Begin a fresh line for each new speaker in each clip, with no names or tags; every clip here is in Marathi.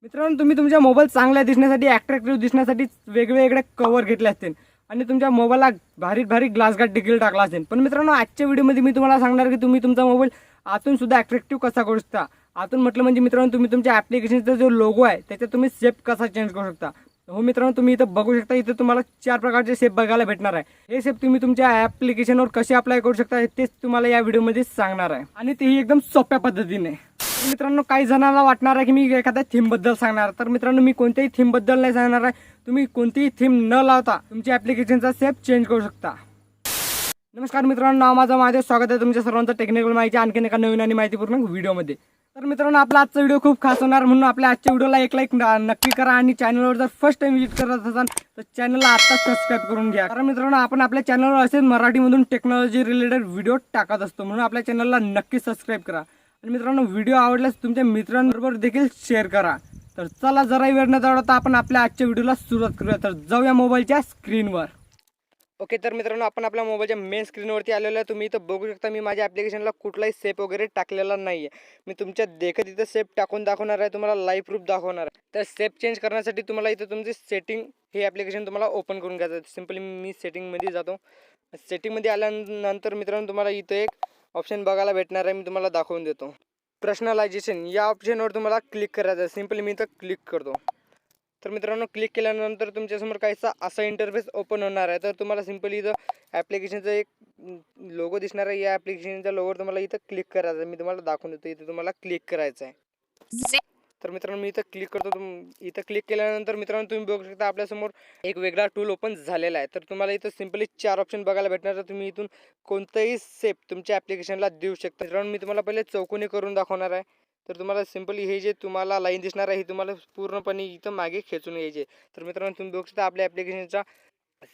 मित्रांनो, तुम्ही तुमचा मोबाईल चांगला दिसण्यासाठी, अट्रॅक्टिव्ह दिसण्यासाठी वेगवेगळे कव्हर घेतले असतील आणि तुमच्या मोबाईलला भारी भारी ग्लास गार्ड देखील टाकला असेल. पण मित्रांनो, आजच्या व्हिडिओमध्ये मी तुम्हाला सांगणार की तुम्ही तुमचा मोबाईल आतून सुद्धा अट्रॅक्टिव्ह कसा करू शकता. आतून म्हटलं म्हणजे मित्रांनो, तुम्ही तुमच्या ॲप्लिकेशनचा जो लोगो आहे त्याच्यात तुम्ही शेप कसा चेंज करू शकता. हो मित्रांनो, तुम्ही इथं बघू शकता. इथं तुम्हाला 4 प्रकारचे शेप बघायला भेटणार आहे. हे शेप तुम्ही तुमच्या ॲप्लिकेशनवर कसे अप्लाय करू शकता तेच तुम्हाला या व्हिडिओमध्ये सांगणार आहे आणि तेही एकदम सोप्या पद्धतीने. मित्रांनो, काही जणांना वाटणार आहे की मी एखाद्या थीम बद्दल सांगणार, तर मित्रांनो मी कोणत्याही थीम बद्दल नाही सांगणार आहे. तुम्ही कोणतीही थीम न लावता तुमच्या ॲप्लिकेशनचा शेप चेंज करू शकता. नमस्कार मित्रांनो, नाव माझं महादेव. स्वागत आहे तुमच्या सर्वांचं टेक्निकल माहिती आणखीन एका नवीन आणि माहितीपूर्ण व्हिडिओमध्ये. तर मित्रांनो, आपला आजचा व्हिडिओ खूप खास होणार, म्हणून आपल्या आजच्या व्हिडिओला एक लाईक नक्की करा आणि चॅनलवर जर फर्स्ट टाइम विजिट करत असाल तर चॅनलला आत्ताच सबस्क्राईब करून घ्या. कारण मित्रांनो, आपण आपल्या चॅनलवर असेच मराठीमधून टेक्नॉलॉजी रिलेटेड व्हिडिओ टाकत असतो, म्हणून आपल्या चॅनलला नक्की सबस्क्राईब करा. आणि मित्रांनो, व्हिडिओ आवडल्यास तुमच्या मित्रांबरोबर देखील शेअर करा. तर चला, जराही वेळ न दवडता आपण आपल्या आजच्या व्हिडिओला सुरुवात करूया. तर जाऊया मोबाईलच्या स्क्रीनवर. ओके, तर मित्रांनो, आपण आपल्या मोबाईलच्या मेन स्क्रीनवरती आलेलो आहे. तुम्ही इथं बघू शकता, मी माझ्या ॲप्लिकेशनला कुठलाही सेप वगैरे टाकलेला नाही आहे. मी तुमच्या देखत इथं सेप टाकून दाखवणार आहे, तुम्हाला लाईव्ह प्रूफ दाखवणार आहे. तर सेप चेंज करण्यासाठी तुम्हाला इथं तुमची सेटिंग हे ॲप्लिकेशन तुम्हाला ओपन करून घ्यायचं आहे. सिम्पली मी सेटिंगमध्ये जातो. सेटिंगमध्ये आल्यानंतर मित्रांनो, तुम्हाला इथं एक ऑप्शन बघायला भेटणार आहे, मी तुम्हाला दाखवून देतो. पर्सनलायझेशन या ऑप्शनवर तुम्हाला क्लिक करायचं आहे. सिम्पली मी इथं क्लिक करतो. तर मित्रांनो, क्लिक केल्यानंतर तुमच्यासमोर काहीसा असा इंटरफेस ओपन होणार आहे. तर तुम्हाला सिम्पली इथं ॲप्लिकेशनचं एक लोगो दिसणार आहे. या ॲप्लिकेशनच्या लोगोवर तुम्हाला इथं क्लिक करायचं आहे. मी तुम्हाला दाखवून देतो. इथं तुम्हाला क्लिक करायचं आहे. तर मित्रांनो, मी इथं क्लिक करतो. इथं क्लिक केल्यानंतर मित्रांनो, तुम्ही बघू शकता आपल्यासमोर एक वेगळा टूल ओपन झालेला आहे. तर तुम्हाला इथं सिम्पली 4 ऑप्शन बघायला भेटणार. तर तुम्ही इथून कोणतंही सेप तुमच्या ॲप्लिकेशनला देऊ शकता. मित्रांनो, मी तुम्हाला पहिले चौकोनी करून दाखवणार आहे. तर तुम्हाला सिम्पली हे जे तुम्हाला लाईन दिसणार आहे, ही तुम्हाला पूर्णपणे इथं मागे खेचून घ्यायची. तर मित्रांनो, तुम्ही बघू शकता आपल्या ॲप्लिकेशनचा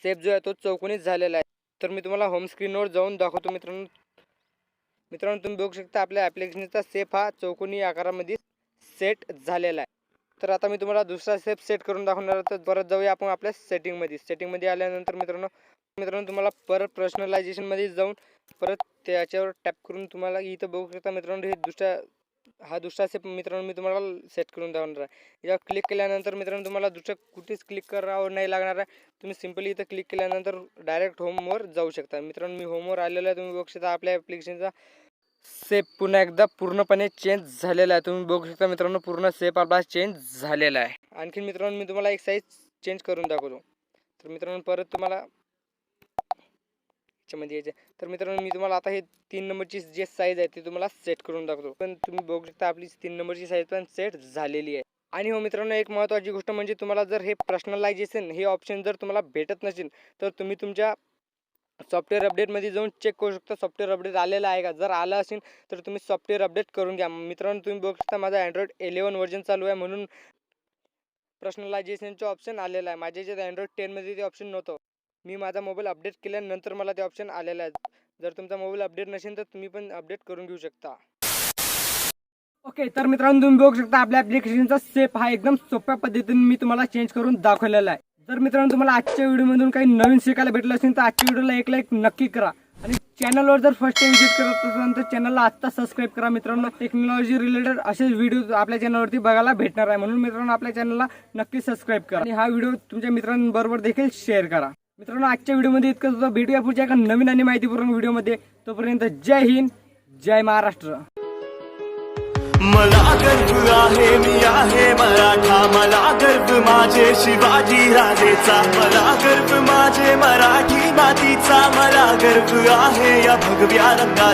सेप जो आहे तो चौकोनीच झालेला आहे. तर मी तुम्हाला होम स्क्रीनवर जाऊन दाखवतो. मित्रांनो, तुम्ही बघू शकता आपल्या ॲप्लिकेशनचा सेप हा चौकोनी आकारामध्ये सेट झालेला आहे. तर आता मी तुम्हाला दुसरा सेप सेट करून दाखवणार आहे. तर परत जाऊया आपण आपल्या सेटिंगमध्ये आल्यानंतर मित्रांनो तुम्हाला परत पर्सनलायझेशनमध्ये जाऊन परत त्याच्यावर टॅप करून तुम्हाला इथं बघू शकता मित्रांनो, हा दुसरा सेप मित्रांनो मी तुम्हाला सेट करून दाखवणार आहे. यावर क्लिक केल्यानंतर मित्रांनो, तुम्हाला दुसरं कुठेच क्लिक करावं नाही लागणार आहे. तुम्ही सिम्पली इथं क्लिक केल्यानंतर डायरेक्ट होमवर जाऊ शकता. मित्रांनो, मी होमवर आलेलो आहे. तुम्ही बघू शकता आपल्या ॲप्लिकेशनचा सेप पुन्हा एकदा पूर्णपणे चेंज झालेला आहे. तुम्ही बघू शकता मित्रांनो, पूर्ण सेप आपला चेंज झालेला आहे. आणखीन मित्रांनो, मी तुम्हाला एक साईज चेंज करून दाखवतो. तर मित्रांनो, परत तुम्हाला मध्ये यायचे. तर मित्रांनो, मी तुम्हाला आता हे 3 नंबरची जे साईज आहे ते तुम्हाला सेट करून दाखवतो. पण तुम्ही बघू शकता आपली 3 नंबरची साईज पण सेट झालेली आहे. आणि हो मित्रांनो, एक महत्त्वाची गोष्ट म्हणजे तुम्हाला जर हे पर्सनलायझेशन हे ऑप्शन जर तुम्हाला भेटत नसेल तर तुम्ही तुमच्या सॉफ्टवेअर अपडेटमध्ये जाऊन चेक करू शकता सॉफ्टवेअर अपडेट आलेला आहे का. जर आलं असेल तर तुम्ही सॉफ्टवेअर अपडेट करून घ्या. मित्रांनो, तुम्ही बघू शकता माझा अँड्रॉइड 11 व्हर्जन चालू आहे, म्हणून पर्सनलायझेशनचं ऑप्शन आलेलं आहे. माझ्या याच्यात अँड्रॉइड 10मध्ये ते ऑप्शन नव्हतं. मी माझा मोबाईल अपडेट केल्यानंतर मला ते ऑप्शन आलेलं आहे. जर तुमचा मोबाईल अपडेट नसेल तर तुम्ही पण अपडेट करून घेऊ शकता. ओके, तर मित्रांनो, तुम्ही बघू शकता आपल्या ॲप्लिकेशनचा सेप हा एकदम सोप्या पद्धतीने मी तुम्हाला चेंज करून दाखवलेला आहे. जर मित्रांनो तुम्हाला आजच्या व्हिडिओमधून काही नवीन शिकायला भेटलं असेल तर आजच्या व्हिडिओला एक लाईक नक्की करा. आणि चॅनलवर जर फर्स्ट टाइम विजिट करत असाल तर चॅनलला आत्ता सबस्क्राईब करा. मित्रांनो, टेक्नॉलॉजी रिलेटेड असेच व्हिडिओ आपल्या चॅनलवरती बघायला भेटणार आहे, म्हणून मित्रांनो आपल्या चॅनलला नक्की सबस्क्राईब करा आणि हा व्हिडिओ तुमच्या मित्रांबरोबर देखील शेअर करा. मित्रांनो, आजच्या व्हिडिओमध्ये इतकंच होतं. भेटूया पुढच्या एका नवीन आणि माहितीपूर्ण व्हिडिओमध्ये. तोपर्यंत जय हिंद, जय महाराष्ट्र.
मला गर्व आहे, मी आहे मराठा. मला गर्व माझे शिवाजी राजेचा. मला गर्व माझे मराठी मातीचा. मला गर्व आहे या भगव्या रंगाचा.